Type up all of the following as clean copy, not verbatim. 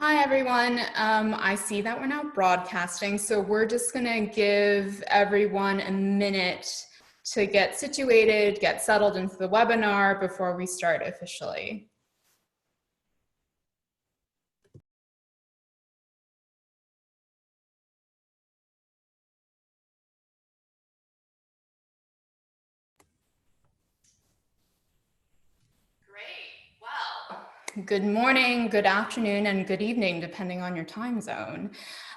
Hi, everyone. I see that we're now broadcasting, so we're just going to give everyone a minute to get situated, get settled into the webinar before we start officially. Good morning, good afternoon, and good evening, depending on your time zone.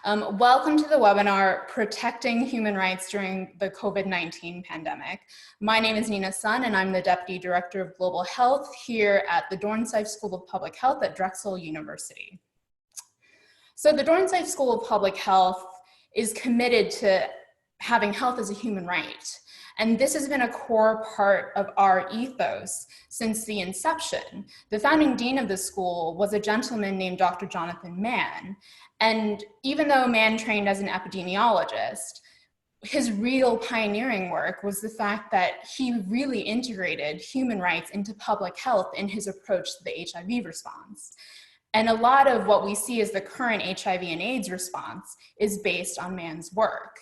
Welcome to the webinar, Protecting Human Rights During the COVID-19 Pandemic. My name is Nina Sun, and I'm the Deputy Director of Global Health here at the Dornsife School of Public Health at Drexel University. So the Dornsife School of Public Health is committed to having health as a human right. And this has been a core part of our ethos since the inception. The founding dean of the school was a gentleman named Dr. Jonathan Mann. And even though Mann trained as an epidemiologist, his real pioneering work was the fact that he really integrated human rights into public health in his approach to the HIV response. And a lot of what we see as the current HIV and AIDS response is based on Mann's work.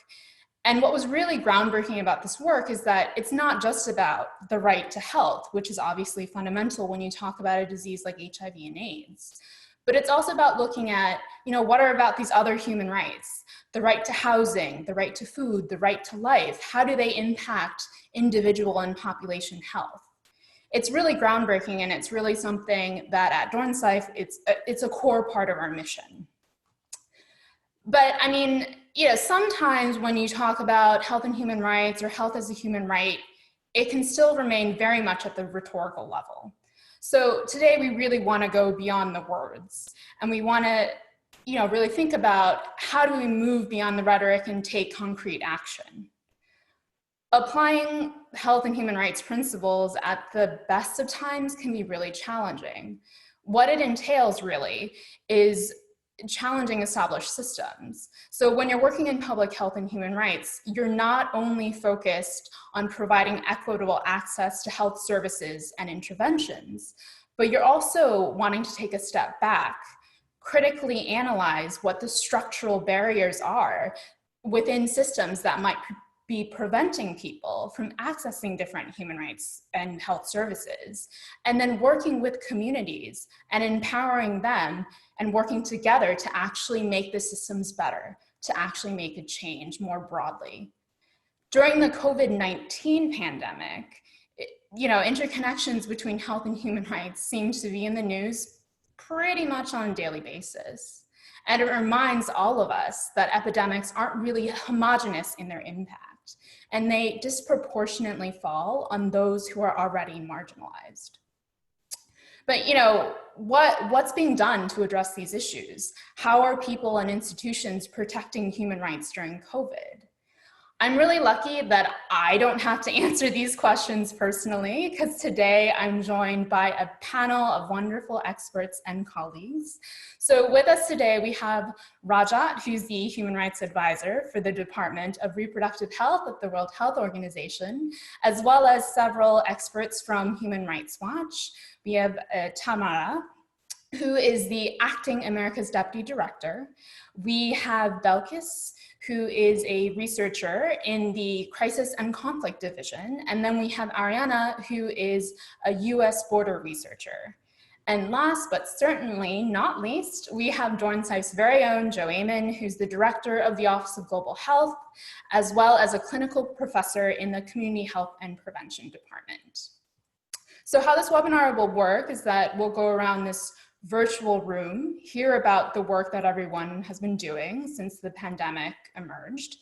And what was really groundbreaking about this work is that it's not just about the right to health, which is obviously fundamental when you talk about a disease like HIV and AIDS, but it's also about looking at, what are about these other human rights, the right to housing, the right to food, the right to life, how do they impact individual and population health? It's really groundbreaking, and it's really something that at Dornsife, it's a core part of our mission. But I mean, sometimes when you talk about health and human rights or health as a human right, it can still remain very much at the rhetorical level. So today we really want to go beyond the words, and we want to, really think about how do we move beyond the rhetoric and take concrete action. Applying health and human rights principles at the best of times can be really challenging. What it entails really is challenging established systems. So when you're working in public health and human rights, you're not only focused on providing equitable access to health services and interventions, but you're also wanting to take a step back, critically analyze what the structural barriers are within systems that might be preventing people from accessing different human rights and health services, and then working with communities and empowering them and working together to actually make the systems better, to actually make a change more broadly. During the COVID-19 pandemic, interconnections between health and human rights seem to be in the news pretty much on a daily basis. And it reminds all of us that epidemics aren't really homogeneous in their impact, and they disproportionately fall on those who are already marginalized. But what's being done to address these issues? How are people and institutions protecting human rights during COVID? I'm really lucky that I don't have to answer these questions personally, because today I'm joined by a panel of wonderful experts and colleagues. So with us today, we have Rajat, who's the Human Rights Advisor for the Department of Reproductive Health at the World Health Organization, as well as several experts from Human Rights Watch. We have Tamara, who is the Acting America's Deputy Director. We have Belkis, who is a researcher in the Crisis and Conflict Division. And then we have Ariana, who is a US border researcher. And last, but certainly not least, we have Dornsife's very own Joe Amon, who's the Director of the Office of Global Health, as well as a clinical professor in the Community Health and Prevention Department. So how this webinar will work is that we'll go around this virtual room, hear about the work that everyone has been doing since the pandemic emerged,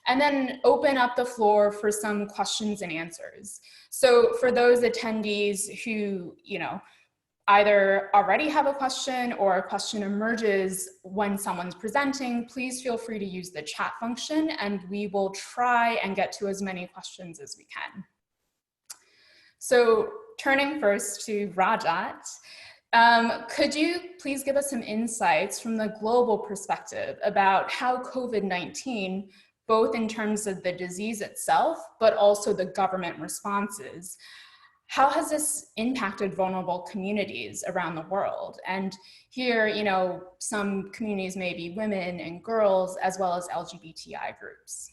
and then open up the floor for some questions and answers. So for those attendees who, either already have a question or a question emerges when someone's presenting, please feel free to use the chat function, and we will try and get to as many questions as we can. So turning first to Rajat, could you please give us some insights from the global perspective about how COVID-19, both in terms of the disease itself, but also the government responses, how has this impacted vulnerable communities around the world? And here, some communities may be women and girls, as well as LGBTI groups.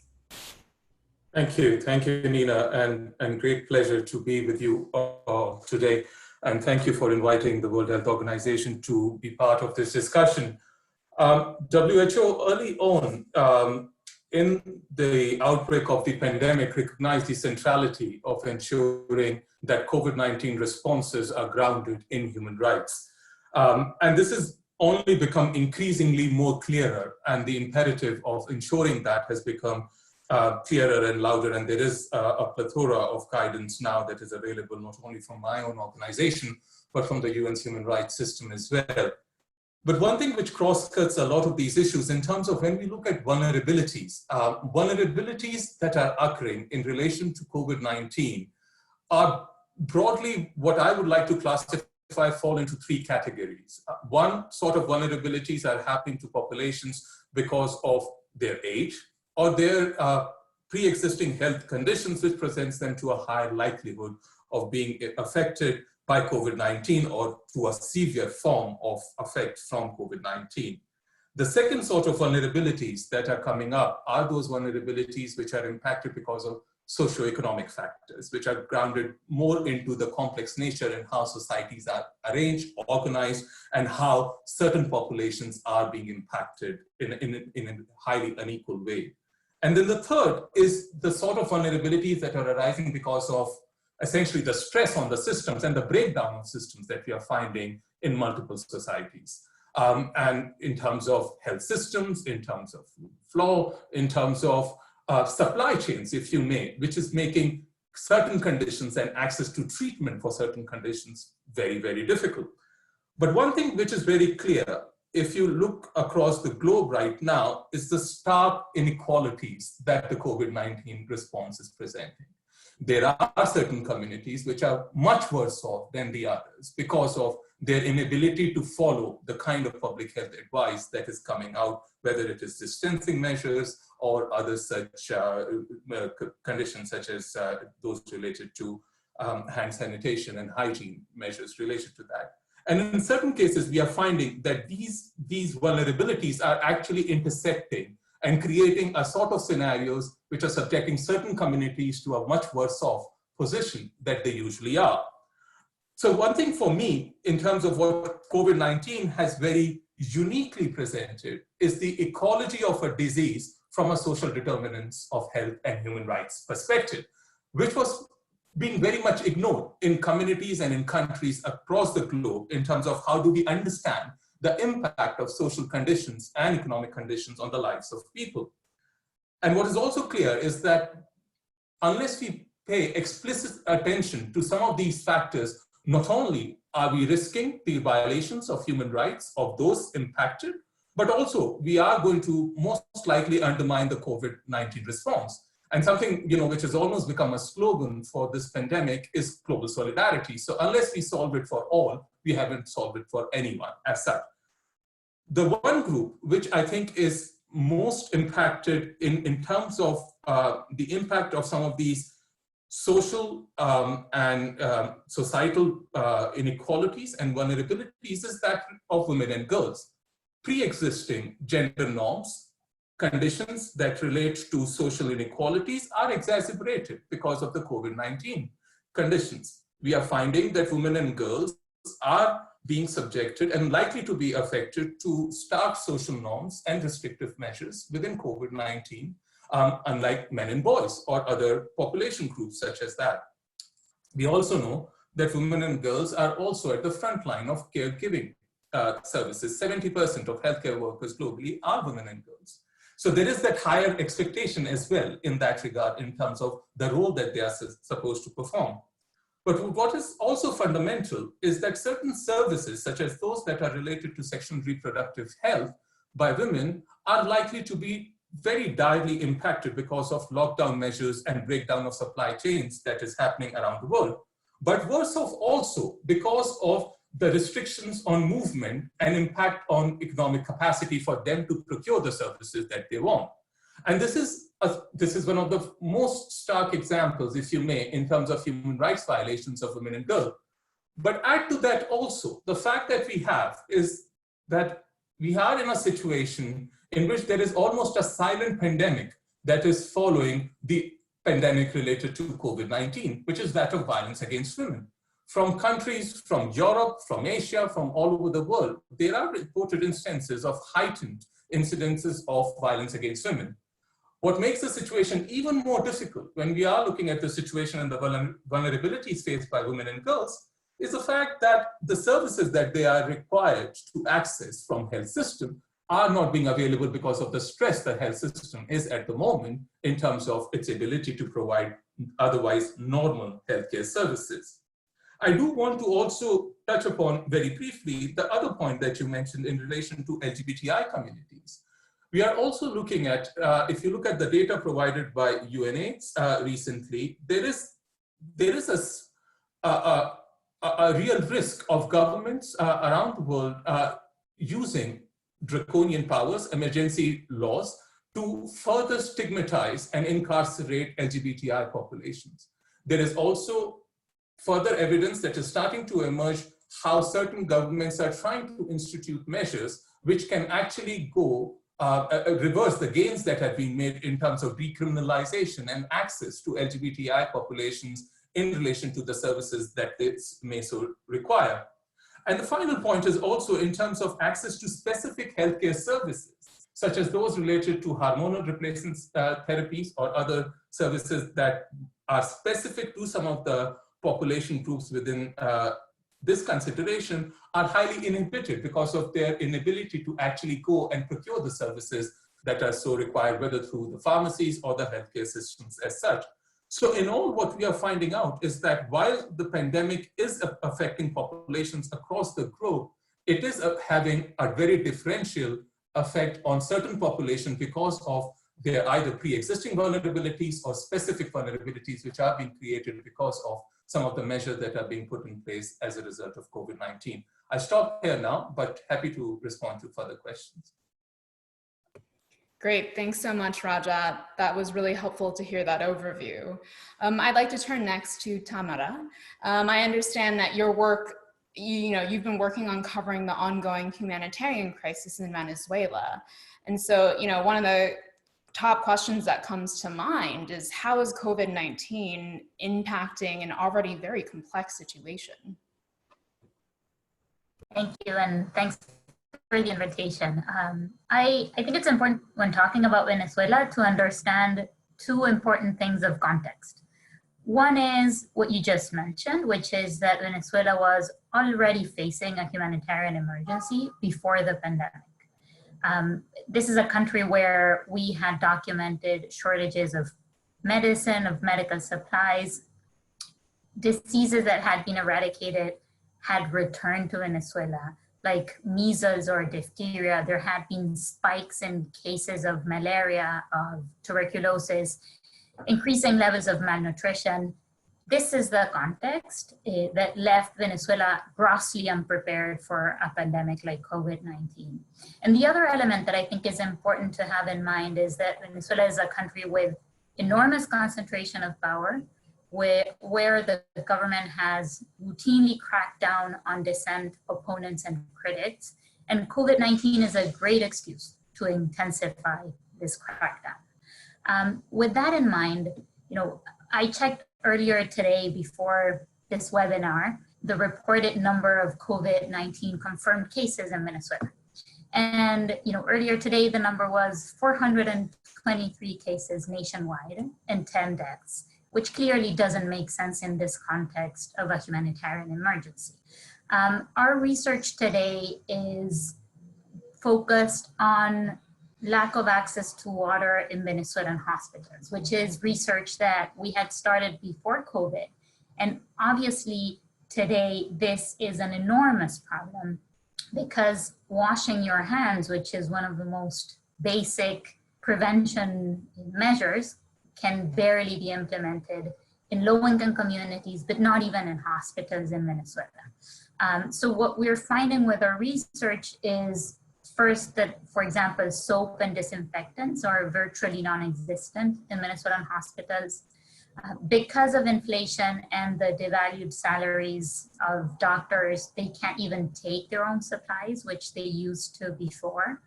Thank you, Nina, and great pleasure to be with you today. And thank you for inviting the World Health Organization to be part of this discussion. WHO early on in the outbreak of the pandemic recognized the centrality of ensuring that COVID-19 responses are grounded in human rights. And this has only become increasingly more clearer, and the imperative of ensuring that has become clearer and louder, and there is a plethora of guidance now that is available not only from my own organization, but from the UN's human rights system as well. But one thing which cross-cuts a lot of these issues in terms of when we look at vulnerabilities, vulnerabilities that are occurring in relation to COVID-19 are broadly what I would like to classify fall into three categories. One sort of vulnerabilities are happening to populations because of their age, or their pre-existing health conditions, which presents them to a higher likelihood of being affected by COVID-19 or to a severe form of effect from COVID-19. The second sort of vulnerabilities that are coming up are those vulnerabilities which are impacted because of socioeconomic factors, which are grounded more into the complex nature and how societies are arranged, organized, and how certain populations are being impacted in a highly unequal way. And then the third is the sort of vulnerabilities that are arising because of essentially the stress on the systems and the breakdown of systems that we are finding in multiple societies. And in terms of health systems, in terms of flow, in terms of supply chains, if you may, which is making certain conditions and access to treatment for certain conditions very, very difficult. But one thing which is very clear, if you look across the globe right now, is the stark inequalities that the COVID-19 response is presenting. There are certain communities which are much worse off than the others because of their inability to follow the kind of public health advice that is coming out, whether it is distancing measures or other such conditions such as those related to hand sanitation and hygiene measures related to that. And in certain cases, we are finding that these vulnerabilities are actually intersecting and creating a sort of scenarios which are subjecting certain communities to a much worse off position that they usually are. So one thing for me, in terms of what COVID-19 has very uniquely presented, is the ecology of a disease from a social determinants of health and human rights perspective, which was being very much ignored in communities and in countries across the globe in terms of how do we understand the impact of social conditions and economic conditions on the lives of people. And what is also clear is that unless we pay explicit attention to some of these factors, not only are we risking the violations of human rights of those impacted, but also we are going to most likely undermine the COVID-19 response. And something which has almost become a slogan for this pandemic is global solidarity. So unless we solve it for all, we haven't solved it for anyone as such. The one group which I think is most impacted in terms of the impact of some of these social and societal inequalities and vulnerabilities is that of women and girls. Pre-existing gender norms, conditions that relate to social inequalities are exacerbated because of the COVID-19 conditions. We are finding that women and girls are being subjected and likely to be affected to stark social norms and restrictive measures within COVID-19, unlike men and boys or other population groups such as that. We also know that women and girls are also at the front line of caregiving services. 70% of healthcare workers globally are women and girls. So there is that higher expectation as well in that regard in terms of the role that they are supposed to perform. But what is also fundamental is that certain services, such as those that are related to sexual and reproductive health by women, are likely to be very direly impacted because of lockdown measures and breakdown of supply chains that is happening around the world. But worse off also because of the restrictions on movement and impact on economic capacity for them to procure the services that they want. And this is one of the most stark examples, if you may, in terms of human rights violations of women and girls. But add to that also, the fact that we have is that we are in a situation in which there is almost a silent pandemic that is following the pandemic related to COVID-19, which is that of violence against women. From countries from Europe, from Asia, from all over the world, there are reported instances of heightened incidences of violence against women. What makes the situation even more difficult when we are looking at the situation and the vulnerabilities faced by women and girls is the fact that the services that they are required to access from health system are not being available because of the stress the health system is at the moment in terms of its ability to provide otherwise normal healthcare services. I do want to also touch upon very briefly the other point that you mentioned in relation to LGBTI communities. We are also looking at, if you look at the data provided by UNAIDS recently, there is a real risk of governments around the world using draconian powers, emergency laws, to further stigmatize and incarcerate LGBTI populations. There is also further evidence that is starting to emerge how certain governments are trying to institute measures which can actually go reverse the gains that have been made in terms of decriminalization and access to LGBTI populations in relation to the services that this may so require. And the final point is also in terms of access to specific healthcare services, such as those related to hormonal replacement therapies or other services that are specific to some of the population groups within this consideration are highly inhibited because of their inability to actually go and procure the services that are so required, whether through the pharmacies or the healthcare systems as such. So in all, what we are finding out is that while the pandemic is affecting populations across the globe, it is having a very differential effect on certain populations because of their either pre-existing vulnerabilities or specific vulnerabilities which are being created because of some of the measures that are being put in place as a result of COVID-19. I stop here now, but happy to respond to further questions. Great, thanks so much, Rajat. That was really helpful to hear that overview. I'd like to turn next to Tamara. I understand that your work, you've been working on covering the ongoing humanitarian crisis in Venezuela. And so, one of the top questions that comes to mind is how is COVID-19 impacting an already very complex situation? Thank you, and thanks for the invitation. I think it's important when talking about Venezuela to understand two important things of context. One is what you just mentioned, which is that Venezuela was already facing a humanitarian emergency before the pandemic. This is a country where we had documented shortages of medicine, of medical supplies. Diseases that had been eradicated had returned to Venezuela, like measles or diphtheria. There had been spikes in cases of malaria, of tuberculosis, increasing levels of malnutrition. This is the context that left Venezuela grossly unprepared for a pandemic like COVID-19. And the other element that I think is important to have in mind is that Venezuela is a country with enormous concentration of power, where the government has routinely cracked down on dissent, opponents, and critics. And COVID-19 is a great excuse to intensify this crackdown. With that in mind, I checked earlier today before this webinar, the reported number of COVID-19 confirmed cases in Venezuela. And earlier today, the number was 423 cases nationwide and 10 deaths, which clearly doesn't make sense in this context of a humanitarian emergency. Our research today is focused on lack of access to water in Venezuelan hospitals, which is research that we had started before COVID. And obviously today, this is an enormous problem because washing your hands, which is one of the most basic prevention measures, can barely be implemented in low-income communities, but not even in hospitals in Venezuela. So what we're finding with our research is First, that, for example, soap and disinfectants are virtually non-existent in Venezuelan hospitals. Because of inflation and the devalued salaries of doctors, they can't even take their own supplies, which they used to before.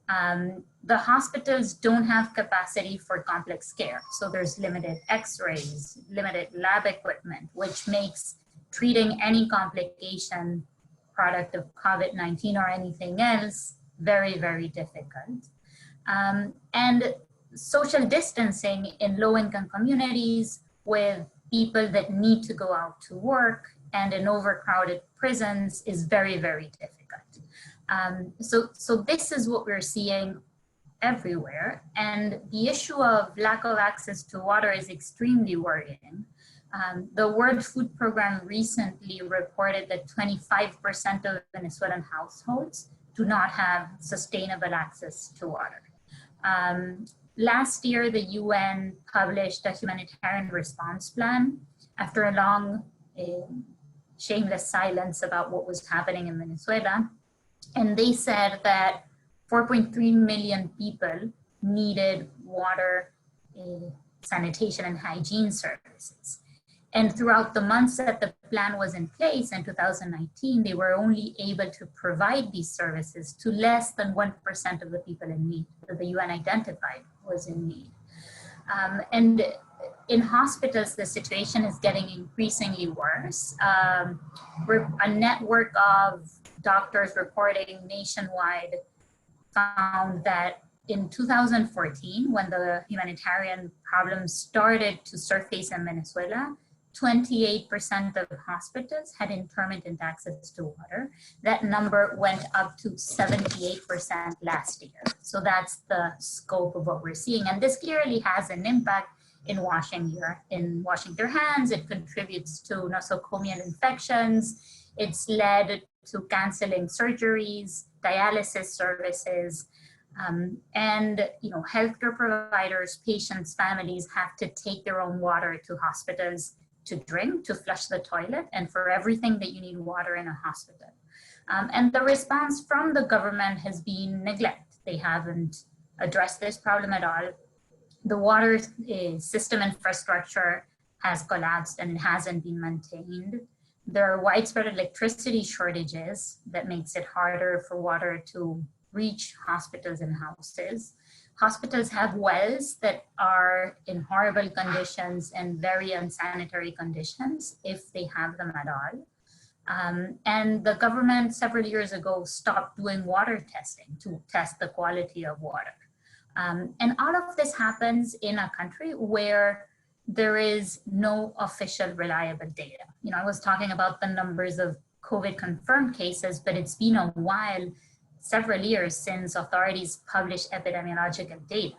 The hospitals don't have capacity for complex care. So there's limited x-rays, limited lab equipment, which makes treating any complication product of COVID-19 or anything else very, very difficult. And social distancing in low-income communities with people that need to go out to work and in overcrowded prisons is very, very difficult. So this is what we're seeing everywhere. And the issue of lack of access to water is extremely worrying. The World Food Program recently reported that 25% of Venezuelan households do not have sustainable access to water. Last year, the UN published a humanitarian response plan after a long, shameless silence about what was happening in Venezuela. And they said that 4.3 million people needed water, sanitation, and hygiene services. And throughout the months that the plan was in place in 2019, they were only able to provide these services to less than 1% of the people in need that the UN identified was in need. And in hospitals, the situation is getting increasingly worse. A network of doctors reporting nationwide found that in 2014, when the humanitarian problems started to surface in Venezuela, 28% of hospitals had intermittent access to water. That number went up to 78% last year. So that's the scope of what we're seeing. And this clearly has an impact in washing their hands. It contributes to nosocomial infections. It's led to canceling surgeries, dialysis services, and healthcare providers, patients, families have to take their own water to hospitals to drink, to flush the toilet, and for everything that you need water in a hospital. And the response from the government has been neglect. They haven't addressed this problem at all. The water system infrastructure has collapsed and it hasn't been maintained. There are widespread electricity shortages that makes it harder for water to reach hospitals and houses. Hospitals have wells that are in horrible conditions and very unsanitary conditions, if they have them at all. And the government several years ago stopped doing water testing to test the quality of water. And all of this happens in a country where there is no official reliable data. I was talking about the numbers of COVID confirmed cases, but it's been a while, several years since authorities published epidemiological data.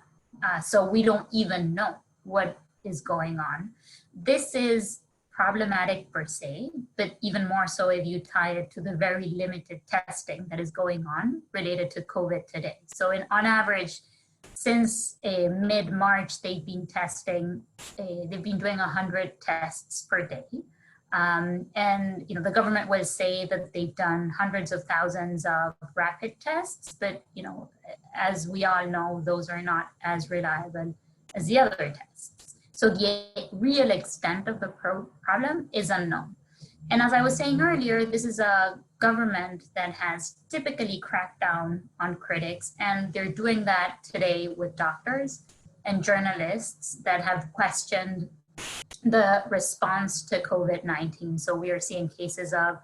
So we don't even know what is going on. This is problematic per se, but even more so if you tie it to the very limited testing that is going on related to COVID today. So on average, since mid-March, they've been doing 100 tests per day. And the government will say that they've done hundreds of thousands of rapid tests, but as we all know, those are not as reliable as the other tests. So the real extent of the problem is unknown. And as I was saying earlier, this is a government that has typically cracked down on critics, and they're doing that today with doctors and journalists that have questioned the response to COVID-19. So we are seeing cases of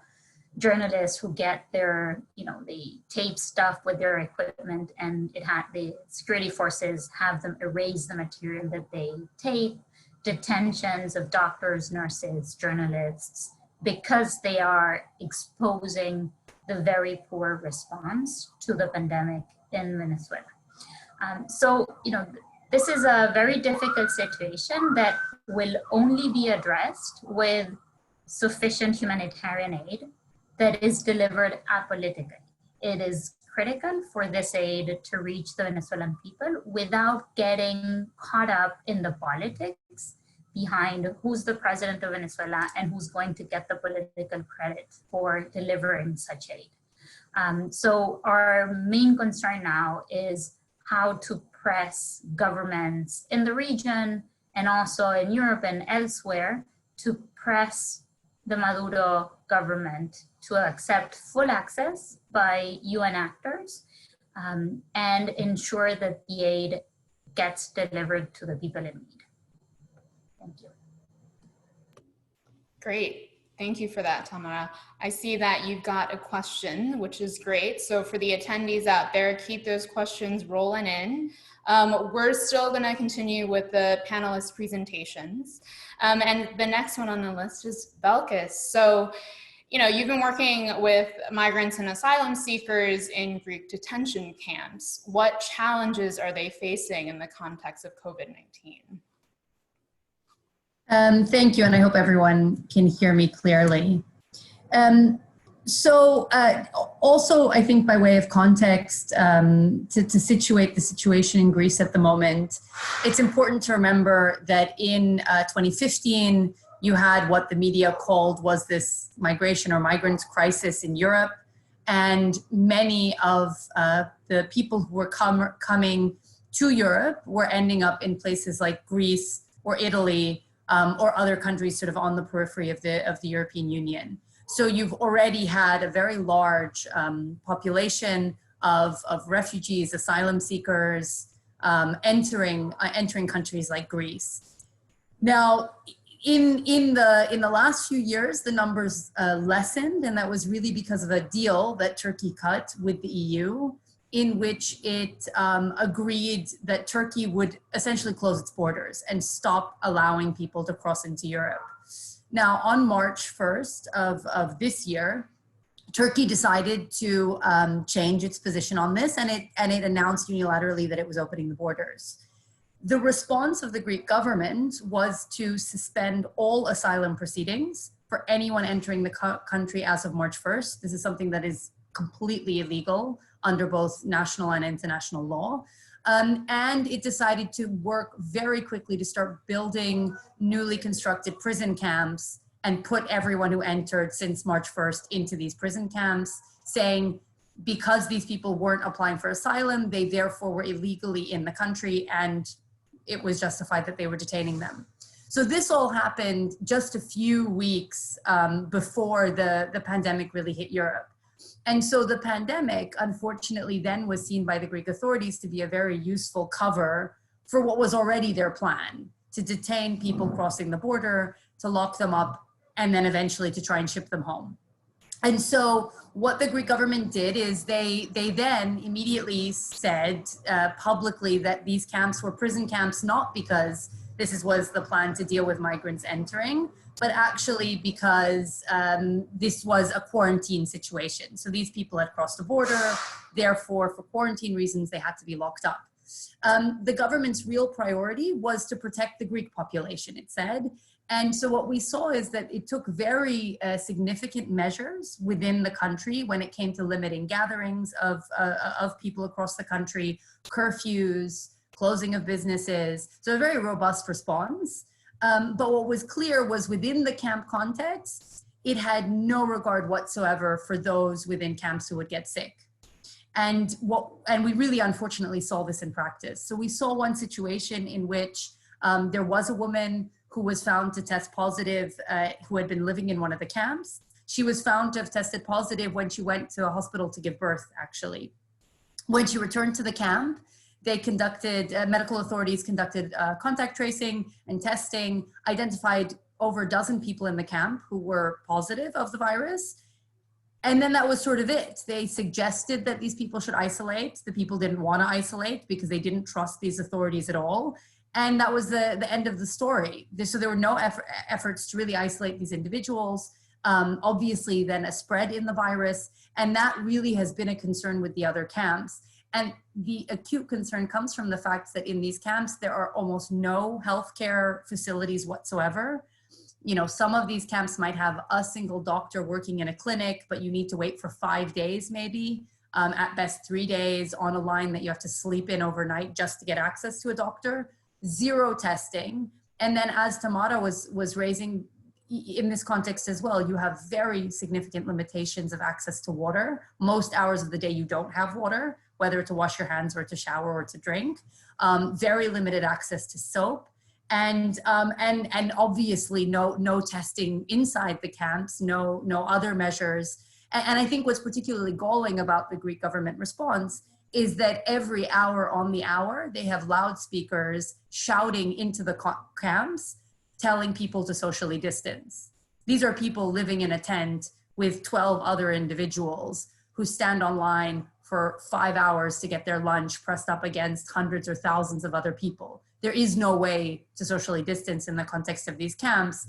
journalists who get their, they tape stuff with their equipment, and the security forces have them erase the material that they tape, detentions of doctors, nurses, journalists, because they are exposing the very poor response to the pandemic in Venezuela. This is a very difficult situation that will only be addressed with sufficient humanitarian aid that is delivered apolitically. It is critical for this aid to reach the Venezuelan people without getting caught up in the politics behind who's the president of Venezuela and who's going to get the political credit for delivering such aid. So our main concern now is how to press governments in the region and also in Europe and elsewhere to press the Maduro government to accept full access by UN actors and ensure that the aid gets delivered to the people in need. Thank you. Great. Thank you for that, Tamara. I see that you've got a question, which is great. So for the attendees out there, keep those questions rolling in. We're still going to continue with the panelist presentations. And the next one on the list is Belkis. So, you know, you've been working with migrants and asylum seekers in Greek detention camps. What challenges are they facing in the context of COVID-19? Thank you, and I hope everyone can hear me clearly. Also, I think by way of context, to situate the situation in Greece at the moment, it's important to remember that in 2015, you had what the media called was this migration or migrants crisis in Europe, and many of the people who were coming to Europe were ending up in places like Greece or Italy, or other countries sort of on the periphery of the European Union. So you've already had a very large population of refugees, asylum seekers entering countries like Greece. Now, in the last few years, the numbers lessened, and that was really because of a deal that Turkey cut with the EU, in which it agreed that Turkey would essentially close its borders and stop allowing people to cross into Europe. Now, on March 1st of this year, Turkey decided to change its position on this, and it announced unilaterally that it was opening the borders. The response of the Greek government was to suspend all asylum proceedings for anyone entering the country as of March 1st. This is something that is completely illegal under both national and international law. And it decided to work very quickly to start building newly constructed prison camps and put everyone who entered since March 1st into these prison camps, saying because these people weren't applying for asylum, they therefore were illegally in the country, and it was justified that they were detaining them. So this all happened just a few weeks before the pandemic really hit Europe. And so the pandemic, unfortunately, then was seen by the Greek authorities to be a very useful cover for what was already their plan, to detain people crossing the border, to lock them up, and then eventually to try and ship them home. And so what the Greek government did is they then immediately said publicly that these camps were prison camps, not because this was the plan to deal with migrants entering, but actually because this was a quarantine situation. So these people had crossed the border, therefore for quarantine reasons, they had to be locked up. The government's real priority was to protect the Greek population, it said. And so what we saw is that it took very significant measures within the country when it came to limiting gatherings of people across the country, curfews, closing of businesses, so a very robust response. But what was clear was within the camp context, it had no regard whatsoever for those within camps who would get sick. And we really unfortunately saw this in practice. So we saw one situation in which there was a woman who was found to test positive, who had been living in one of the camps. She was found to have tested positive when she went to a hospital to give birth, actually. When she returned to the camp, they conducted, medical authorities conducted contact tracing and testing, identified over a dozen people in the camp who were positive of the virus. And then that was sort of it. They suggested that these people should isolate. The people didn't want to isolate because they didn't trust these authorities at all. And that was the end of the story. So there were no efforts to really isolate these individuals. Obviously then a spread in the virus. And that really has been a concern with the other camps. And the acute concern comes from the fact that in these camps, there are almost no healthcare facilities whatsoever. You know, some of these camps might have a single doctor working in a clinic, but you need to wait for 5 days maybe, at best 3 days on a line that you have to sleep in overnight just to get access to a doctor. Zero testing. And then as Tamara was raising, in this context as well, you have very significant limitations of access to water. Most hours of the day you don't have water, whether to wash your hands or to shower or to drink. Very limited access to soap. And obviously no testing inside the camps, no other measures. And I think what's particularly galling about the Greek government response is that every hour on the hour, they have loudspeakers shouting into the camps, telling people to socially distance. These are people living in a tent with 12 other individuals who stand online for 5 hours to get their lunch pressed up against hundreds or thousands of other people. There is no way to socially distance in the context of these camps.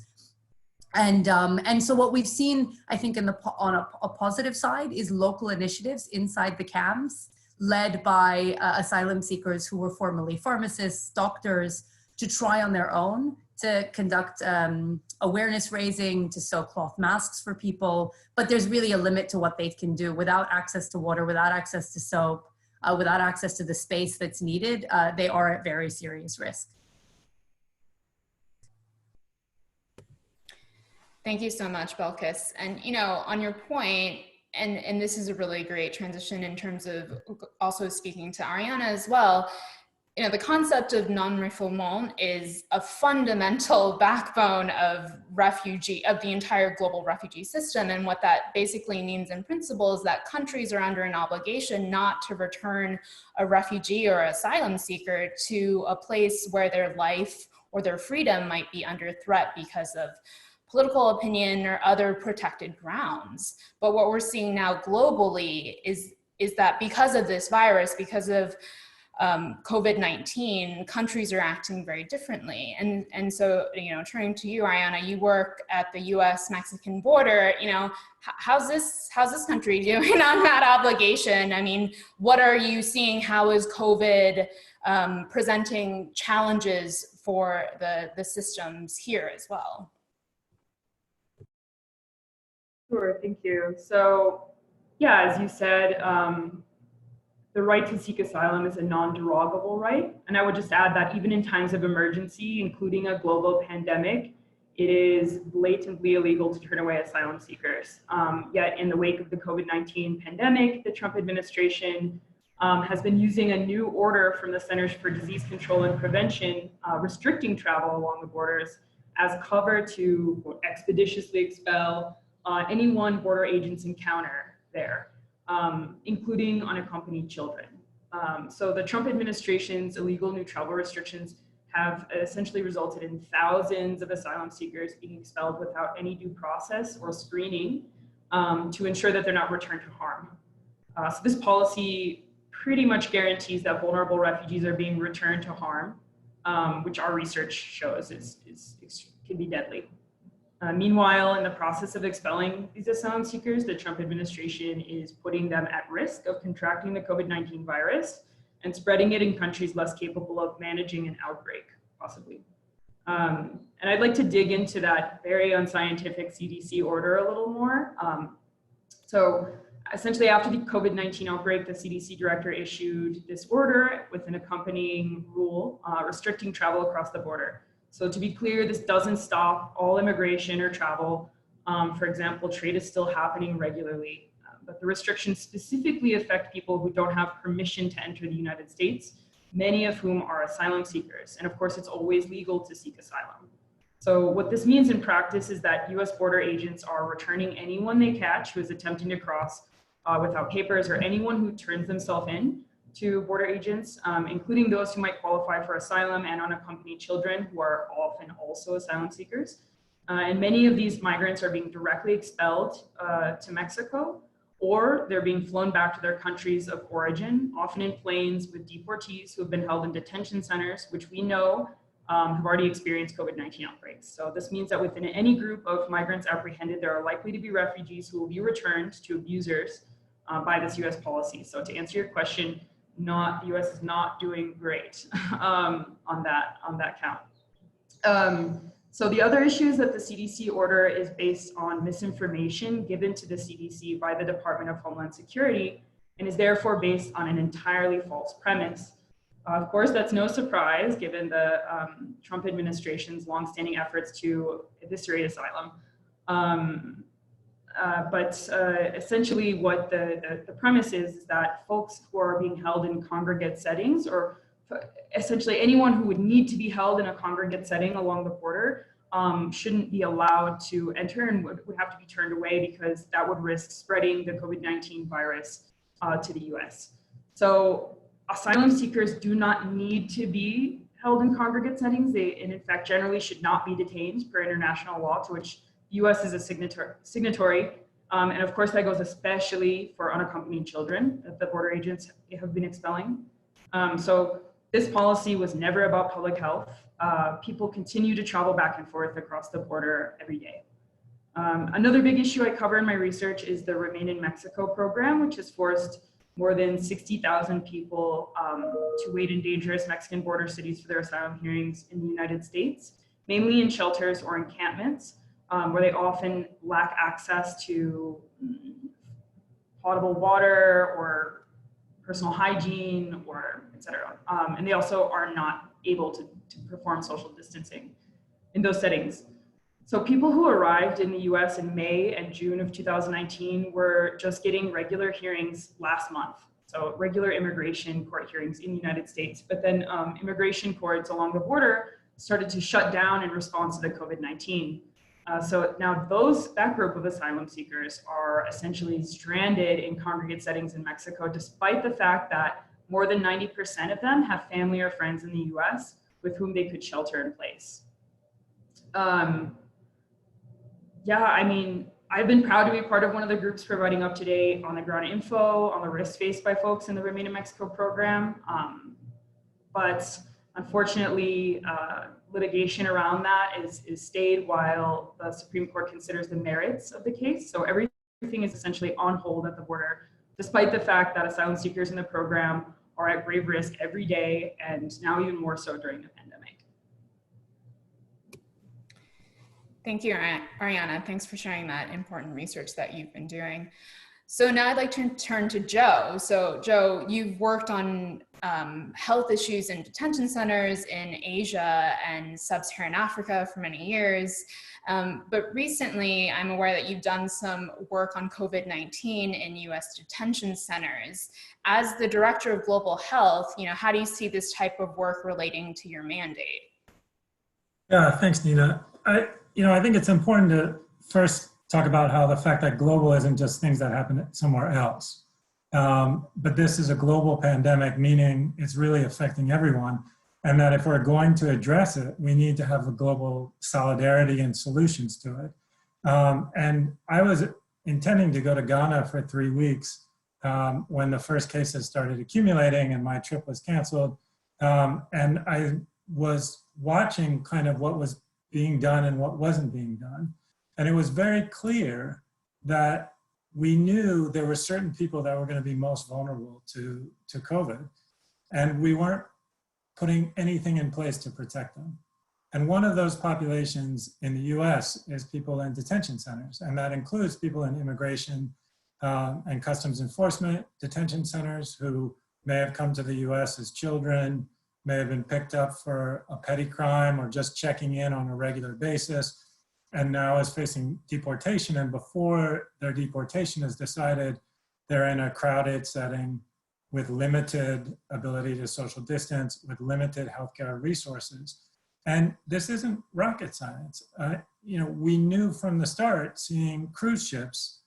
And so what we've seen, I think, on a positive side is local initiatives inside the camps led by asylum seekers who were formerly pharmacists, doctors, to try on their own to conduct awareness raising, to sew cloth masks for people. But there's really a limit to what they can do without access to water, without access to soap, without access to the space that's needed. They are at very serious risk. Thank you so much, Belkis. And on your point, and this is a really great transition in terms of also speaking to Ariana as well, the concept of non-refoulement is a fundamental backbone of the entire global refugee system. And what that basically means in principle is that countries are under an obligation not to return a refugee or asylum seeker to a place where their life or their freedom might be under threat because of political opinion or other protected grounds. But what we're seeing now globally is that because of this virus, because of COVID-19, countries are acting very differently. And so, turning to you, Ariana, you work at the US-Mexican border, how's this country doing on that obligation? I mean, what are you seeing? How is COVID presenting challenges for the systems here as well? Sure, thank you. So, yeah, as you said, the right to seek asylum is a non-derogable right. And I would just add that even in times of emergency, including a global pandemic, it is blatantly illegal to turn away asylum seekers. Yet in the wake of the COVID-19 pandemic, the Trump administration has been using a new order from the Centers for Disease Control and Prevention, restricting travel along the borders as cover to expeditiously expel anyone border agents encounter there, including unaccompanied children. So the Trump administration's illegal new travel restrictions have essentially resulted in thousands of asylum seekers being expelled without any due process or screening to ensure that they're not returned to harm. So this policy pretty much guarantees that vulnerable refugees are being returned to harm, which our research shows can be deadly. Meanwhile, in the process of expelling these asylum seekers, the Trump administration is putting them at risk of contracting the COVID-19 virus and spreading it in countries less capable of managing an outbreak, possibly. And I'd like to dig into that very unscientific CDC order a little more. So essentially, after the COVID-19 outbreak, the CDC director issued this order with an accompanying rule restricting travel across the border. So to be clear, this doesn't stop all immigration or travel. For example, trade is still happening regularly, but the restrictions specifically affect people who don't have permission to enter the United States, many of whom are asylum seekers. And of course, it's always legal to seek asylum. So what this means in practice is that US border agents are returning anyone they catch who is attempting to cross without papers, or anyone who turns themselves in to border agents, including those who might qualify for asylum and unaccompanied children who are often also asylum seekers. And many of these migrants are being directly expelled to Mexico, or they're being flown back to their countries of origin, often in planes with deportees who have been held in detention centers, which we know have already experienced COVID-19 outbreaks. So this means that within any group of migrants apprehended, there are likely to be refugees who will be returned to abusers by this US policy. So to answer your question, the US is not doing great on that count. So the other issue is that the CDC order is based on misinformation given to the CDC by the Department of Homeland Security and is therefore based on an entirely false premise. Of course, that's no surprise given the Trump administration's longstanding efforts to eviscerate asylum. Essentially what the premise is that folks who are being held in congregate settings, or essentially anyone who would need to be held in a congregate setting along the border, shouldn't be allowed to enter and would have to be turned away because that would risk spreading the COVID-19 virus to the US. So asylum seekers do not need to be held in congregate settings. They, and in fact, generally should not be detained per international law, to which the US is a signatory. And of course, that goes especially for unaccompanied children that the border agents have been expelling. So this policy was never about public health. People continue to travel back and forth across the border every day. Another big issue I cover in my research is the Remain in Mexico program, which has forced more than 60,000 people to wait in dangerous Mexican border cities for their asylum hearings in the United States, mainly in shelters or encampments, where they often lack access to potable water or personal hygiene, or et cetera. And they also are not able to perform social distancing in those settings. So people who arrived in the US in May and June of 2019 were just getting regular hearings last month. So regular immigration court hearings in the United States, but then immigration courts along the border started to shut down in response to the COVID-19. So now that group of asylum seekers are essentially stranded in congregate settings in Mexico, despite the fact that more than 90% of them have family or friends in the US with whom they could shelter in place. Yeah, I mean, I've been proud to be part of one of the groups providing up-to-date on-the-ground info on the risks faced by folks in the Remain in Mexico program. But unfortunately, litigation around that is stayed while the Supreme Court considers the merits of the case. So everything is essentially on hold at the border, despite the fact that asylum seekers in the program are at grave risk every day, and now even more so during the pandemic. Thank you, Ariana. Thanks for sharing that important research that you've been doing. So now I'd like to turn to Joe. So Joe, you've worked on health issues in detention centers in Asia and Sub-Saharan Africa for many years. But recently, I'm aware that you've done some work on COVID-19 in US detention centers. As the Director of Global Health, how do you see this type of work relating to your mandate? Yeah, thanks, Nina. I think it's important to first talk about how the fact that global isn't just things that happen somewhere else. But this is a global pandemic, meaning it's really affecting everyone. And that if we're going to address it, we need to have a global solidarity and solutions to it. And I was intending to go to Ghana for 3 weeks when the first cases started accumulating and my trip was canceled. And I was watching kind of what was being done and what wasn't being done. And it was very clear that we knew there were certain people that were going to be most vulnerable to COVID, and we weren't putting anything in place to protect them. And one of those populations in the US is people in detention centers, and that includes people in immigration and customs enforcement detention centers who may have come to the US as children, may have been picked up for a petty crime or just checking in on a regular basis, and now is facing deportation. And before their deportation is decided, they're in a crowded setting with limited ability to social distance, with limited healthcare resources. And this isn't rocket science. We knew from the start, seeing cruise ships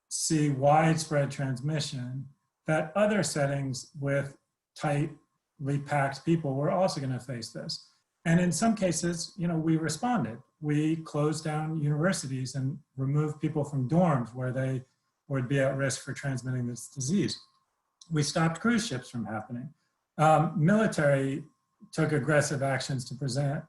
see widespread transmission, that other settings with tightly packed people were also going to face this. And in some cases, we responded. We closed down universities and removed people from dorms where they would be at risk for transmitting this disease. We stopped cruise ships from happening. Military took aggressive actions to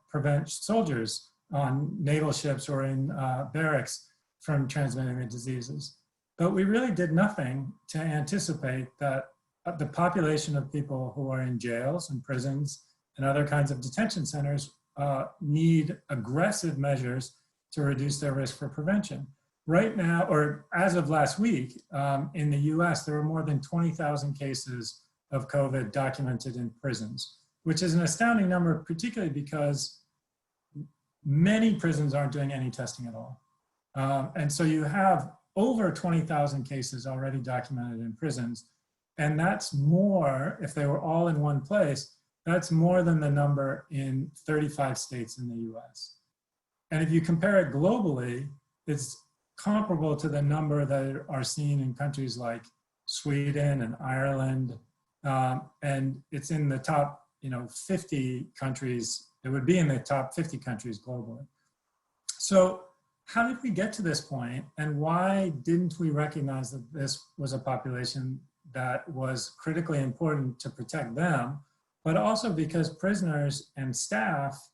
prevent soldiers on naval ships or in barracks from transmitting the diseases. But we really did nothing to anticipate that the population of people who are in jails and prisons and other kinds of detention centers need aggressive measures to reduce their risk for prevention. Right now, or as of last week, in the US, there were more than 20,000 cases of COVID documented in prisons, which is an astounding number, particularly because many prisons aren't doing any testing at all. And so you have over 20,000 cases already documented in prisons. And that's more, if they were all in one place, that's more than the number in 35 states in the US. And if you compare it globally, it's comparable to the number that are seen in countries like Sweden and Ireland. And it's in the top 50 countries. It would be in the top 50 countries globally. So how did we get to this point, and why didn't we recognize that this was a population that was critically important to protect them, but also because prisoners and staff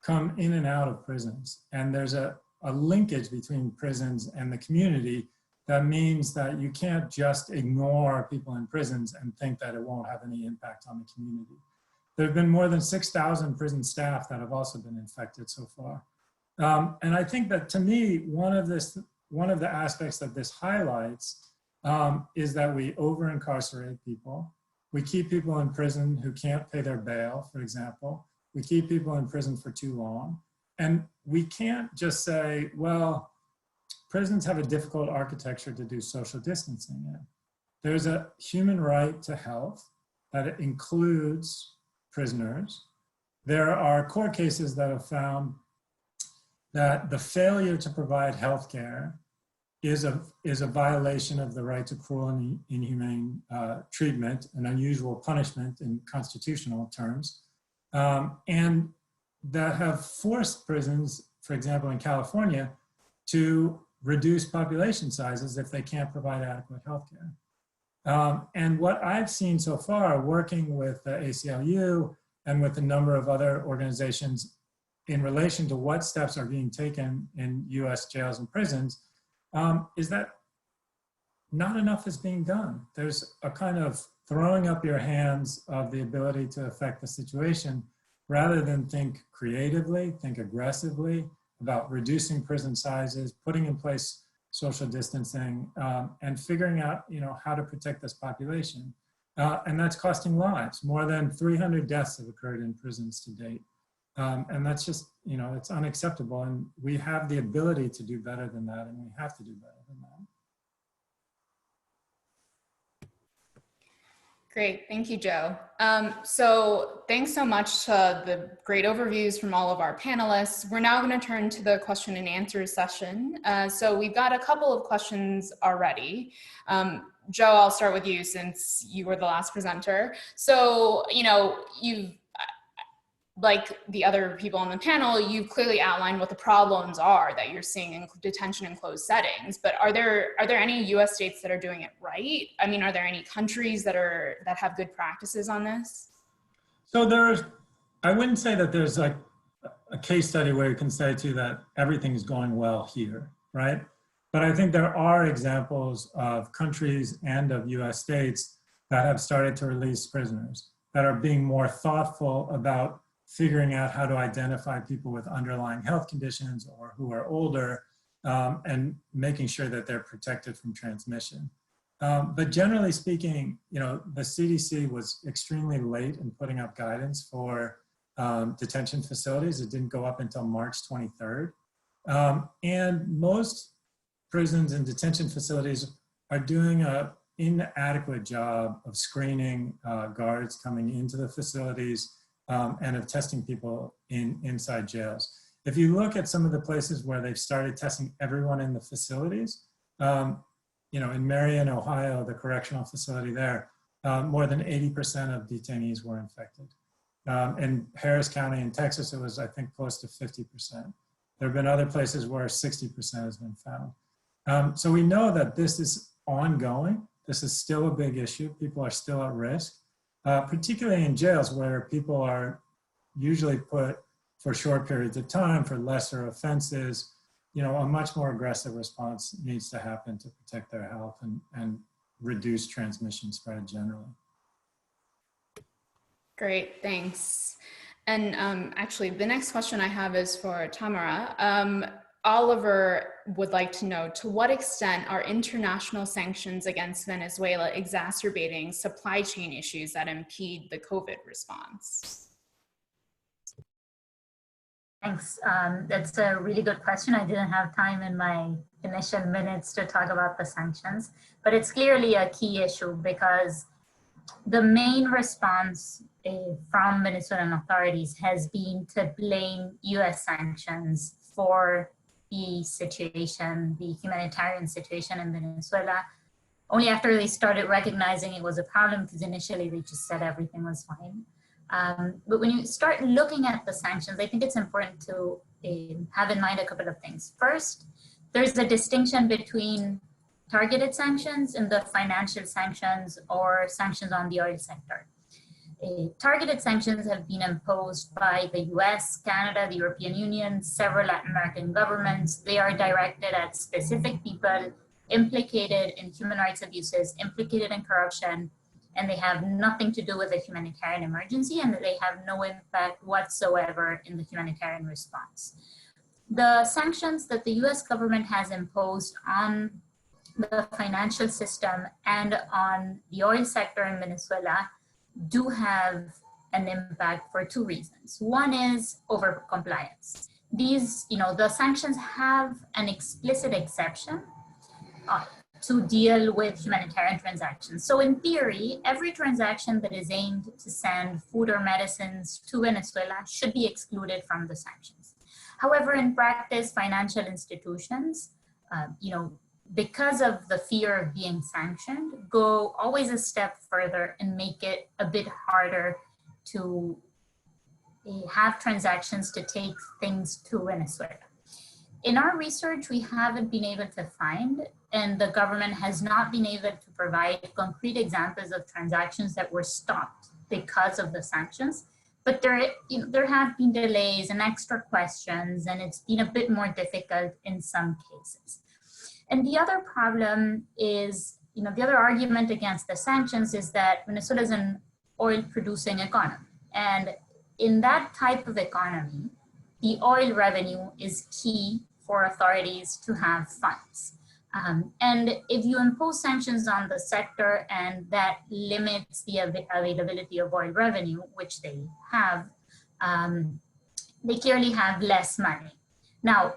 come in and out of prisons. And there's a linkage between prisons and the community that means that you can't just ignore people in prisons and think that it won't have any impact on the community. There have been more than 6,000 prison staff that have also been infected so far. And I think that, to me, one of the aspects that this highlights is that we over-incarcerate people. We keep people in prison who can't pay their bail, for example. We keep people in prison for too long. And we can't just say, well, prisons have a difficult architecture to do social distancing in. There's a human right to health that includes prisoners. There are court cases that have found that the failure to provide health care is a violation of the right to cruel and inhumane treatment, an unusual punishment in constitutional terms, and that have forced prisons, for example, in California, to reduce population sizes if they can't provide adequate health care. And what I've seen so far, working with the ACLU and with a number of other organizations in relation to what steps are being taken in US jails and prisons, is that not enough is being done. There's a kind of throwing up your hands of the ability to affect the situation rather than think creatively, think aggressively about reducing prison sizes, putting in place social distancing, and figuring out how to protect this population. And that's costing lives. More than 300 deaths have occurred in prisons to date. And that's just, it's unacceptable. And we have the ability to do better than that, and we have to do better than that. Great, thank you, Joe. So thanks so much to the great overviews from all of our panelists. We're now going to turn to the question and answer session. So we've got a couple of questions already. Joe, I'll start with you since you were the last presenter. So, you've, like the other people on the panel, you've clearly outlined what the problems are that you're seeing in detention in closed settings, but are there any US states that are doing it right? I mean, are there any countries that have good practices on this? So I wouldn't say that there's like a case study where you can say to that everything's going well here, right? But I think there are examples of countries and of US states that have started to release prisoners, that are being more thoughtful about figuring out how to identify people with underlying health conditions or who are older, and making sure that they're protected from transmission. But generally speaking, the CDC was extremely late in putting up guidance for detention facilities. It didn't go up until March 23rd. And most prisons and detention facilities are doing an inadequate job of screening guards coming into the facilities, and of testing people inside jails. If you look at some of the places where they've started testing everyone in the facilities, in Marion, Ohio, the correctional facility there, more than 80% of detainees were infected. In Harris County in Texas, it was, I think, close to 50%. There have been other places where 60% has been found. So we know that this is ongoing. This is still a big issue. People are still at risk. Particularly in jails where people are usually put for short periods of time for lesser offenses, a much more aggressive response needs to happen to protect their health and reduce transmission spread generally. Great, thanks. And actually, the next question I have is for Tamara. Oliver would like to know, to what extent are international sanctions against Venezuela exacerbating supply chain issues that impede the COVID response? Thanks. That's a really good question. I didn't have time in my initial minutes to talk about the sanctions, but it's clearly a key issue because the main response from Venezuelan authorities has been to blame US sanctions for the situation, the humanitarian situation in Venezuela, only after they started recognizing it was a problem, because initially they just said everything was fine. But when you start looking at the sanctions, I think it's important to have in mind a couple of things. First, there's a distinction between targeted sanctions and the financial sanctions or sanctions on the oil sector. Targeted sanctions have been imposed by the US, Canada, the European Union, several Latin American governments. They are directed at specific people implicated in human rights abuses, implicated in corruption, and they have nothing to do with a humanitarian emergency, and they have no impact whatsoever in the humanitarian response. The sanctions that the US government has imposed on the financial system and on the oil sector in Venezuela do have an impact for two reasons. One is overcompliance. These, the sanctions have an explicit exception to deal with humanitarian transactions. So in theory, every transaction that is aimed to send food or medicines to Venezuela should be excluded from the sanctions. However, in practice, financial institutions, because of the fear of being sanctioned, go always a step further and make it a bit harder to have transactions to take things to Venezuela. In our research, we haven't been able to find, and the government has not been able to provide concrete examples of transactions that were stopped because of the sanctions. But there have been delays and extra questions, and it's been a bit more difficult in some cases. And the other problem is, the other argument against the sanctions is that Venezuela is an oil producing economy. And in that type of economy, the oil revenue is key for authorities to have funds. And if you impose sanctions on the sector and that limits the availability of oil revenue, which they have, they clearly have less money. Now,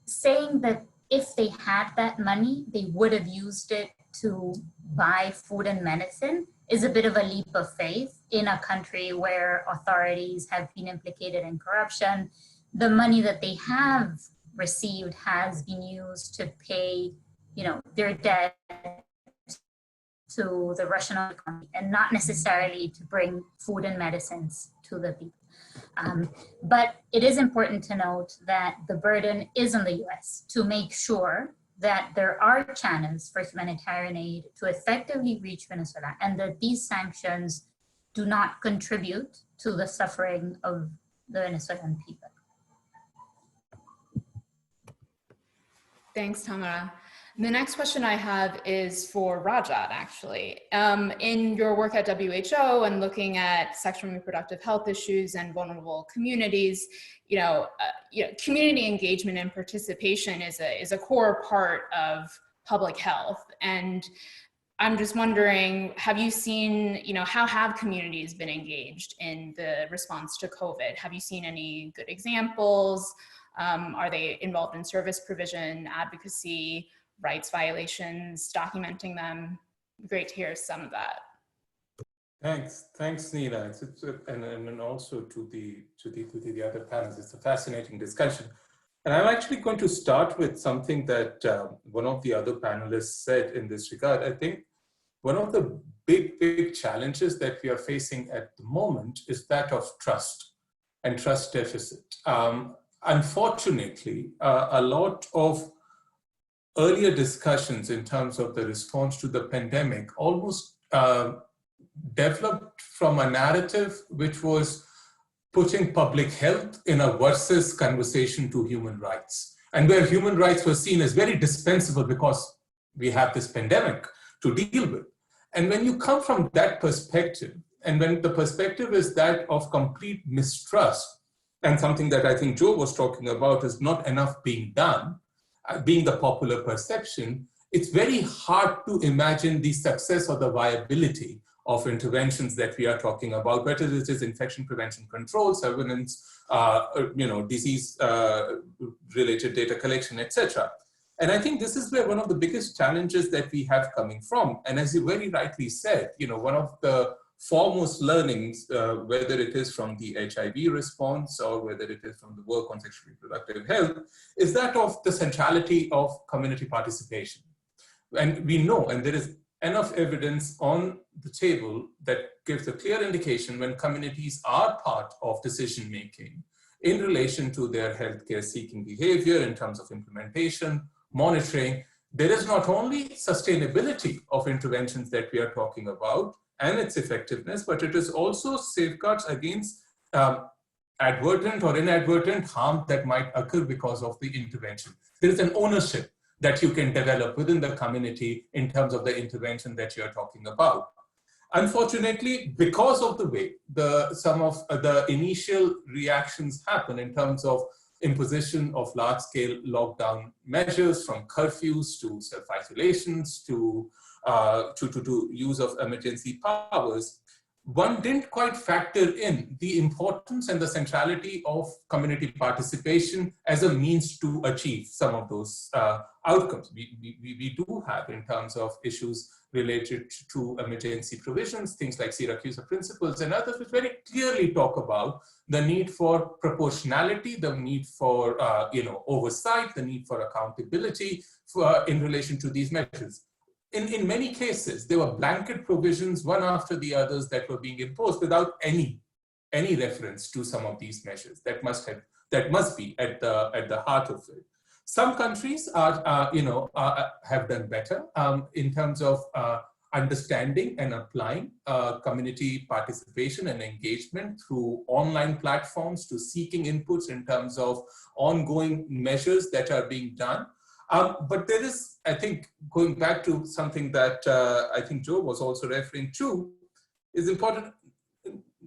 saying that if they had that money, they would have used it to buy food and medicine is a bit of a leap of faith in a country where authorities have been implicated in corruption. The money that they have received has been used to pay, their debt to the Russian economy and not necessarily to bring food and medicines to the people. But it is important to note that the burden is on the US to make sure that there are channels for humanitarian aid to effectively reach Venezuela, and that these sanctions do not contribute to the suffering of the Venezuelan people. Thanks, Tamara. The next question I have is for Rajat, actually. In your work at WHO and looking at sexual and reproductive health issues and vulnerable communities, community engagement and participation is a core part of public health. And I'm just wondering, have you seen, how have communities been engaged in the response to COVID? Have you seen any good examples? Are they involved in service provision, advocacy, rights violations, documenting them? Great to hear some of that. Thanks, Nina. And also to the other panels. It's a fascinating discussion. And I'm actually going to start with something that one of the other panelists said in this regard. I think one of the big challenges that we are facing at the moment is that of trust and trust deficit. Unfortunately, a lot of earlier discussions in terms of the response to the pandemic almost developed from a narrative which was putting public health in a versus conversation to human rights, and where human rights were seen as very dispensable because we have this pandemic to deal with. And when you come from that perspective, and when the perspective is that of complete mistrust, and something that I think Joe was talking about, is not enough being done, being the popular perception, it's very hard to imagine the success or the viability of interventions that we are talking about, whether it is infection prevention control, surveillance, disease-related data collection, etc. And I think this is where one of the biggest challenges that we have coming from. And as you very rightly said, one of the foremost learnings, whether it is from the HIV response or whether it is from the work on sexual reproductive health, is that of the centrality of community participation. And we know, and there is enough evidence on the table that gives a clear indication when communities are part of decision-making in relation to their healthcare seeking behavior in terms of implementation, monitoring, there is not only sustainability of interventions that we are talking about and its effectiveness, but it is also safeguards against advertent or inadvertent harm that might occur because of the intervention. There is an ownership that you can develop within the community in terms of the intervention that you're talking about. Unfortunately, because of the way some of the initial reactions happen in terms of imposition of large-scale lockdown measures, from curfews to self-isolations to use of emergency powers, one didn't quite factor in the importance and the centrality of community participation as a means to achieve some of those outcomes. We do have, in terms of issues related to emergency provisions, things like Syracuse principles and others, which very clearly talk about the need for proportionality, the need for oversight, the need for accountability in relation to these measures. In many cases, there were blanket provisions, one after the others, that were being imposed without any reference to some of these measures that must be at the heart of it. Some countries have done better in terms of understanding and applying community participation and engagement through online platforms, to seeking inputs in terms of ongoing measures that are being done. But there is, I think, going back to something that I think Joe was also referring to, is important.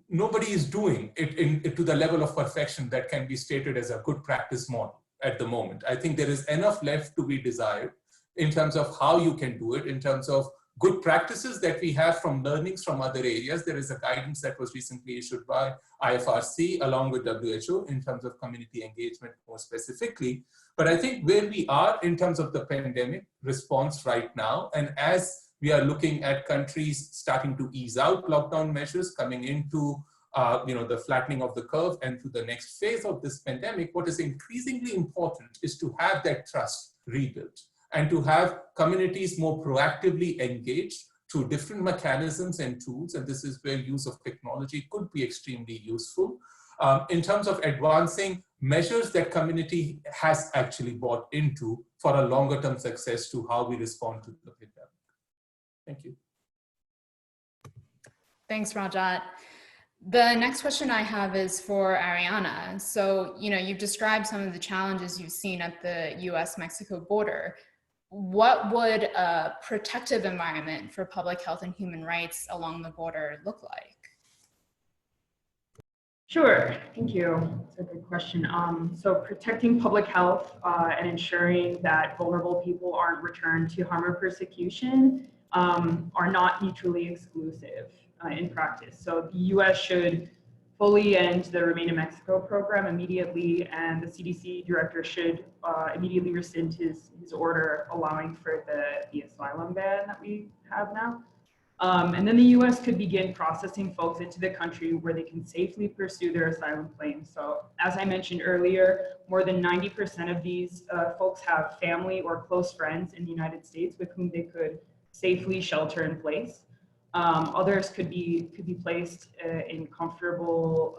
Nobody is doing it to the level of perfection that can be stated as a good practice model at the moment. I think there is enough left to be desired in terms of how you can do it, in terms of good practices that we have from learnings from other areas. There is a guidance that was recently issued by IFRC along with WHO in terms of community engagement more specifically. But I think where we are in terms of the pandemic response right now, and as we are looking at countries starting to ease out lockdown measures, coming into the flattening of the curve and to the next phase of this pandemic, what is increasingly important is to have that trust rebuilt and to have communities more proactively engaged through different mechanisms and tools. And this is where use of technology could be extremely useful in terms of advancing measures that community has actually bought into for a longer term success to how we respond to the pandemic. Thank you. Thanks, Rajat. The next question I have is for Ariana. So, you've described some of the challenges you've seen at the US-Mexico border. What would a protective environment for public health and human rights along the border look like? Sure, thank you. It's a good question. So protecting public health and ensuring that vulnerable people aren't returned to harm or persecution are not mutually exclusive in practice. So the US should fully end the Remain in Mexico program immediately, and the CDC director should immediately rescind his order allowing for the asylum ban that we have now. And then the US could begin processing folks into the country where they can safely pursue their asylum claims. So as I mentioned earlier, more than 90% of these folks have family or close friends in the United States with whom they could safely shelter in place. Others could be placed in comfortable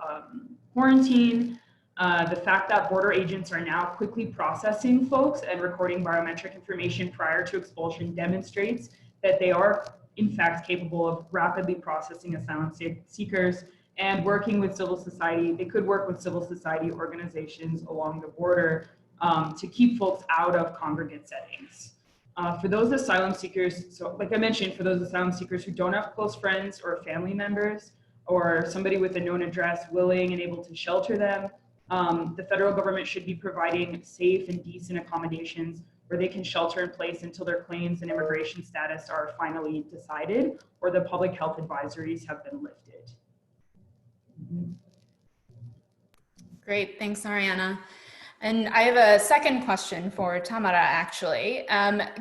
quarantine. The fact that border agents are now quickly processing folks and recording biometric information prior to expulsion demonstrates that they are in fact capable of rapidly processing asylum seekers and working with civil society. They could work with civil society organizations along the border to keep folks out of congregate settings. For those asylum seekers, so like I mentioned, for those asylum seekers who don't have close friends or family members or somebody with a known address willing and able to shelter them, The federal government should be providing safe and decent accommodations where they can shelter in place until their claims and immigration status are finally decided or the public health advisories have been lifted. Great, thanks, Ariana. And I have a second question for Tamara, actually.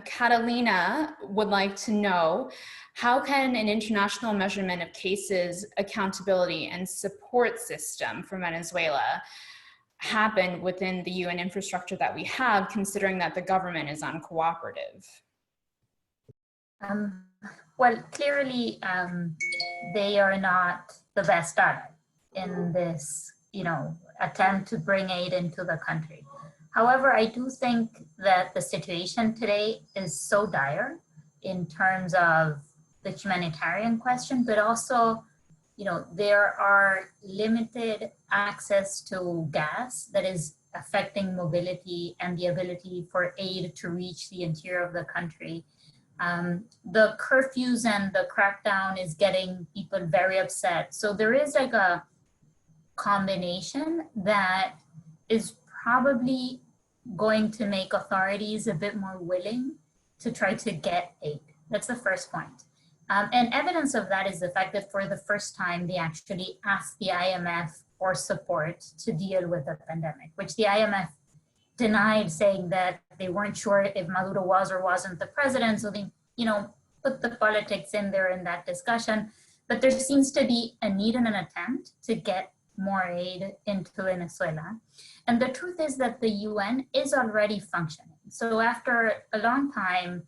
Catalina would like to know, how can an international measurement of cases, accountability, and support system for Venezuela happen within the UN infrastructure that we have, considering that the government is uncooperative? Well, clearly, they are not the best at it in this, attempt to bring aid into the country. However, I do think that the situation today is so dire in terms of the humanitarian question, but also, there are limited access to gas that is affecting mobility and the ability for aid to reach the interior of the country. The curfews and the crackdown is getting people very upset. So there is like a combination that is probably going to make authorities a bit more willing to try to get aid. That's the first point. And evidence of that is the fact that for the first time, they actually asked the IMF for support to deal with the pandemic, which the IMF denied, saying that they weren't sure if Maduro was or wasn't the president. So they, put the politics in there in that discussion. But there seems to be a need and an attempt to get more aid into Venezuela. And the truth is that the UN is already functioning. So after a long time,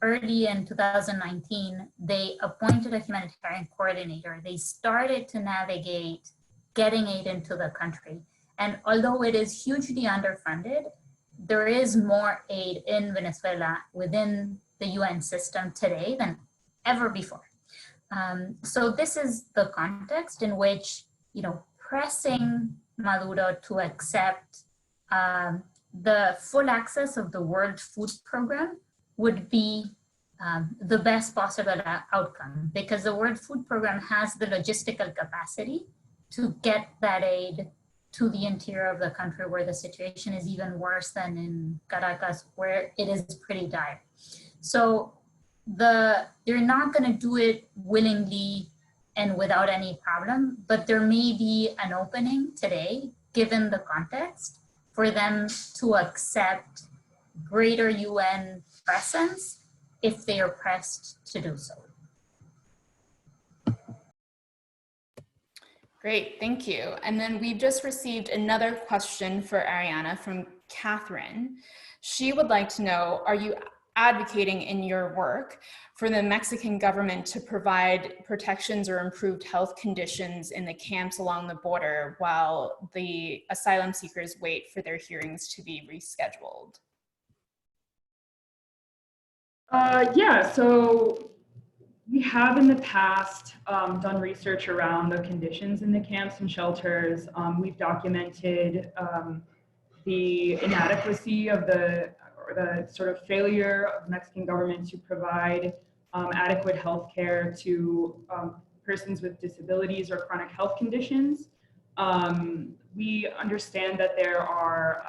early in 2019, they appointed a humanitarian coordinator. They started to navigate getting aid into the country. And although it is hugely underfunded, there is more aid in Venezuela within the UN system today than ever before. So this is the context in which, pressing Maduro to accept the full access of the World Food Program would be the best possible outcome, because the World Food Program has the logistical capacity to get that aid to the interior of the country, where the situation is even worse than in Caracas, where it is pretty dire. So they're not going to do it willingly and without any problem, but there may be an opening today, given the context, for them to accept greater UN presence if they are pressed to do so. Great, thank you. And then we just received another question for Ariana from Catherine. She would like to know, are you advocating in your work for the Mexican government to provide protections or improved health conditions in the camps along the border while the asylum seekers wait for their hearings to be rescheduled? Yeah, so we have in the past done research around the conditions in the camps and shelters. We've documented the inadequacy of the sort of failure of the Mexican government to provide adequate health care to persons with disabilities or chronic health conditions. We understand that there are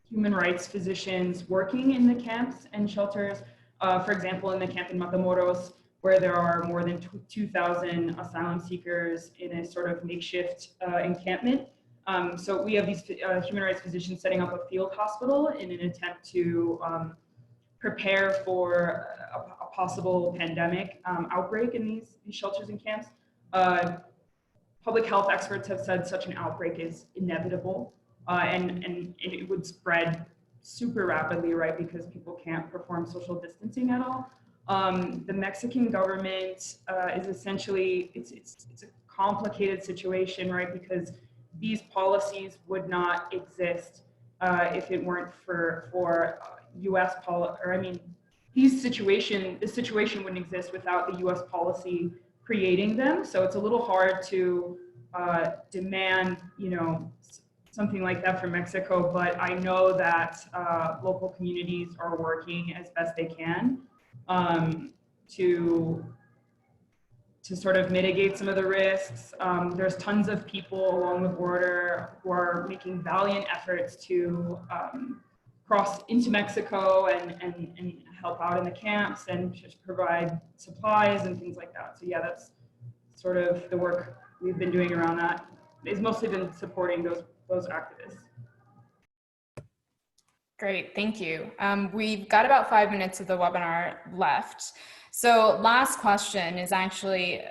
human rights physicians working in the camps and shelters. For example, in the camp in Matamoros, where there are more than 2,000 asylum seekers in a sort of makeshift encampment. So we have these human rights physicians setting up a field hospital in an attempt to prepare for a possible pandemic outbreak in these shelters and camps. Public health experts have said such an outbreak is inevitable and it would spread super rapidly, right? Because people can't perform social distancing at all. The Mexican government is essentially, it's a complicated situation, right? Because these policies would not exist if it weren't for U.S. policy, or I mean, this situation wouldn't exist without the U.S. policy creating them. So it's a little hard to demand, something like that from Mexico, but I know that local communities are working as best they can to sort of mitigate some of the risks. There's tons of people along the border who are making valiant efforts to cross into Mexico and help out in the camps and just provide supplies and things like that. So yeah, that's sort of the work we've been doing around that. It's mostly been supporting those activists. Great, thank you. We've got about 5 minutes of the webinar left. So last question is actually,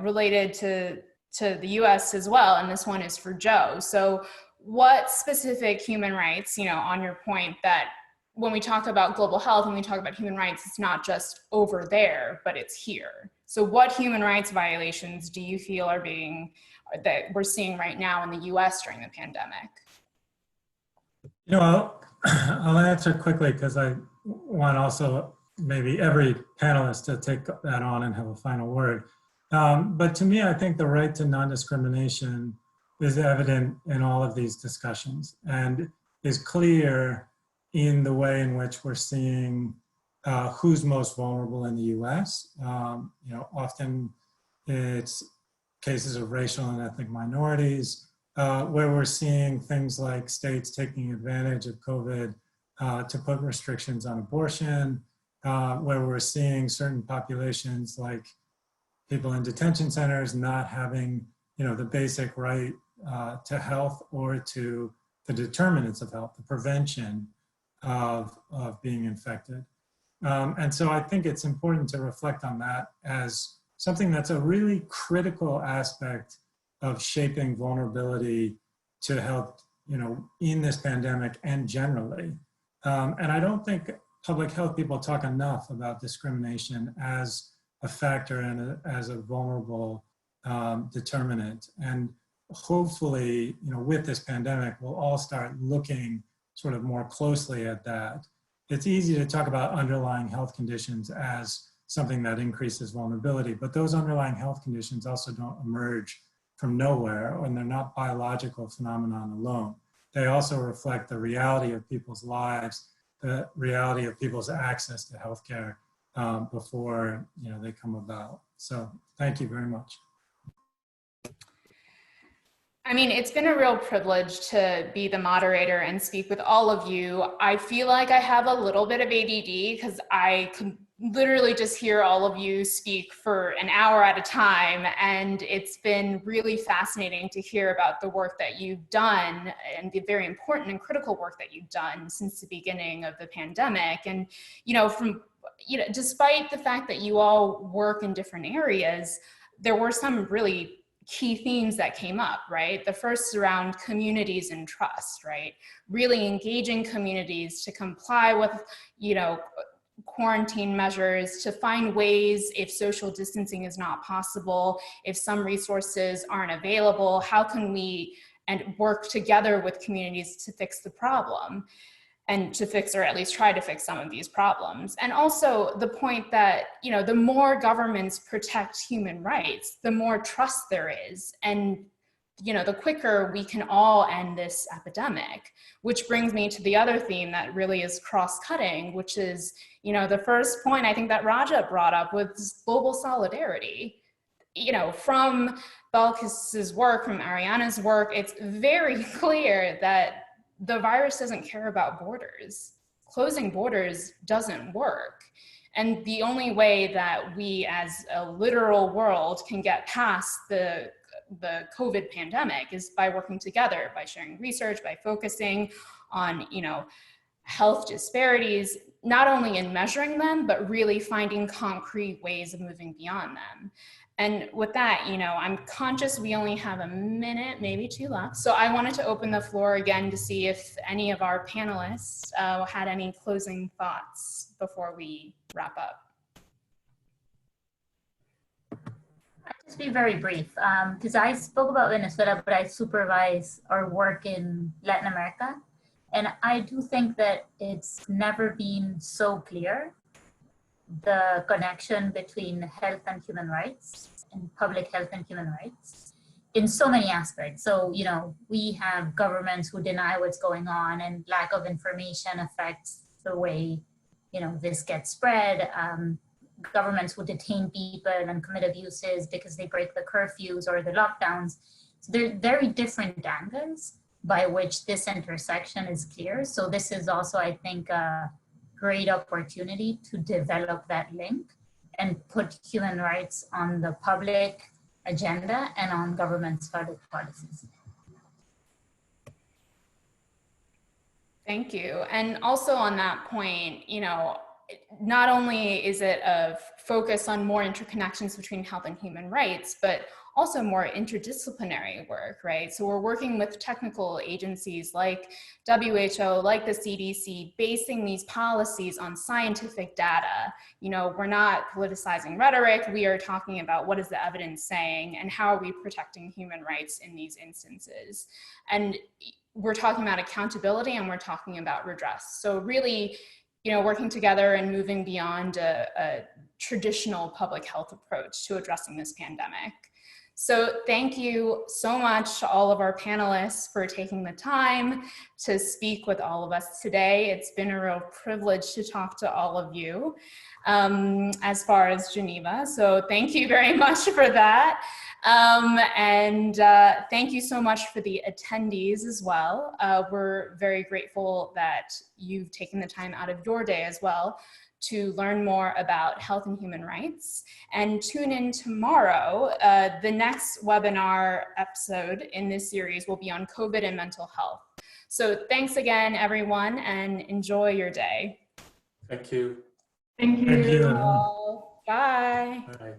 related to the US as well, and this one is for Joe. So what specific human rights, on your point that when we talk about global health, when we talk about human rights, it's not just over there, but it's here. So what human rights violations do you feel that we're seeing right now in the US during the pandemic? I'll answer quickly because I want also maybe every panelist to take that on and have a final word. But to me, I think the right to non-discrimination is evident in all of these discussions and is clear in the way in which we're seeing who's most vulnerable in the US. Often it's cases of racial and ethnic minorities, where we're seeing things like states taking advantage of COVID to put restrictions on abortion, where we're seeing certain populations like people in detention centers not having, the basic right to health or to the determinants of health, the prevention of being infected. And so I think it's important to reflect on that as something that's a really critical aspect of shaping vulnerability to health, in this pandemic and generally. And I don't think public health people talk enough about discrimination as a factor and as a vulnerable determinant. And hopefully, with this pandemic, we'll all start looking sort of more closely at that. It's easy to talk about underlying health conditions as something that increases vulnerability, but those underlying health conditions also don't emerge from nowhere, and they're not biological phenomenon alone. They also reflect the reality of people's lives, the reality of people's access to healthcare before they come about. So thank you very much. I mean, it's been a real privilege to be the moderator and speak with all of you. I feel like I have a little bit of ADD because I can literally just hear all of you speak for an hour at a time. And it's been really fascinating to hear about the work that you've done and the very important and critical work that you've done since the beginning of the pandemic. And, despite the fact that you all work in different areas, there were some really key themes that came up, right? The first around communities and trust, right? Really engaging communities to comply with, quarantine measures, to find ways if social distancing is not possible, if some resources aren't available, how can we work together with communities to fix the problem and to fix, or at least try to fix some of these problems. And also the point that, the more governments protect human rights, the more trust there is. And the quicker we can all end this epidemic, which brings me to the other theme that really is cross-cutting, which is, the first point I think that Rajat brought up was global solidarity. From Belkis's work, from Ariana's work, it's very clear that the virus doesn't care about borders. Closing borders doesn't work. And the only way that we as a literal world can get past the COVID pandemic is by working together, by sharing research, by focusing on, health disparities, not only in measuring them, but really finding concrete ways of moving beyond them. And with that, I'm conscious we only have a minute, maybe two left. So I wanted to open the floor again to see if any of our panelists had any closing thoughts before we wrap up. I'll just be very brief, because I spoke about Venezuela, but I supervise our work in Latin America. And I do think that it's never been so clear, the connection between health and human rights and public health and human rights in so many aspects. So, we have governments who deny what's going on, and lack of information affects the way, this gets spread. governments would detain people and commit abuses because they break the curfews or the lockdowns. So they're very different angles by which this intersection is clear. So this is also, I think, a great opportunity to develop that link and put human rights on the public agenda and on government's public policies. Thank you. And also on that point, you know, not only is it a focus on more interconnections between health and human rights, but also more interdisciplinary work, right? So we're working with technical agencies like WHO, like the CDC, basing these policies on scientific data. You know, we're not politicizing rhetoric, we are talking about what is the evidence saying and how are we protecting human rights in these instances. And we're talking about accountability and we're talking about redress. So really, you know, working together and moving beyond a traditional public health approach to addressing this pandemic. So thank you so much to all of our panelists for taking the time to speak with all of us today. It's been a real privilege to talk to all of you as far as Geneva. So thank you very much for that. Thank you so much for the attendees as well. We're very grateful that you've taken the time out of your day as well to learn more about health and human rights. And tune in tomorrow. The next webinar episode in this series will be on COVID and mental health. So thanks again, everyone, and enjoy your day. Thank you. Thank you. Thank you. Bye. Bye.